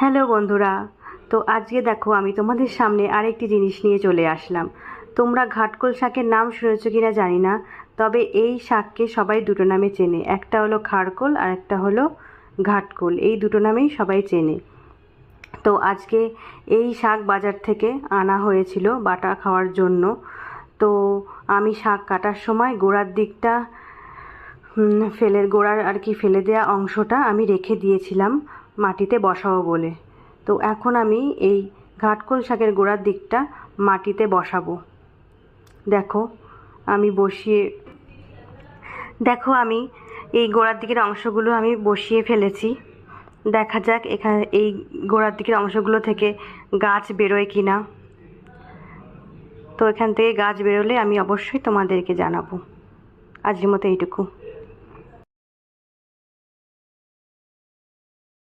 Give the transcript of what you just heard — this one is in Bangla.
হ্যালো বন্ধুরা। তো আজকে দেখো আমি তোমাদের সামনে আরেকটি জিনিস নিয়ে চলে আসলাম। তোমরা ঘাটকোল শাকের নাম শুনেছো কিনা জানি না, তবে এই শাককে সবাই দুটো নামে চেনে। একটা হলো খাড়কোল আর একটা হলো ঘাটকোল, এই দুটো নামেই সবাই চেনে। তো আজকে এই শাক বাজার থেকে আনা হয়েছিল বাটা খাওয়ার জন্য। তো আমি শাক কাটার সময় গোড়ার দিকটা গোড়ার আর কি ফেলে দেওয়া অংশটা আমি রেখে দিয়েছিলাম মাটিতে বসাবো বলে। তো এখন আমি এই ঘাটকোল শাকের গোড়ার দিকটা মাটিতে বসাবো। দেখো আমি বসিয়ে দেখো আমি এই গোড়ার দিকের অংশগুলো আমি বসিয়ে ফেলেছি। দেখা যাক এখানে এই গোড়ার দিকের অংশগুলো থেকে গাছ বেরোয় কিনা। তো এখান থেকে গাছ বেরোলে আমি অবশ্যই তোমাদেরকে জানাবো। আজকের মতো এইটুকু।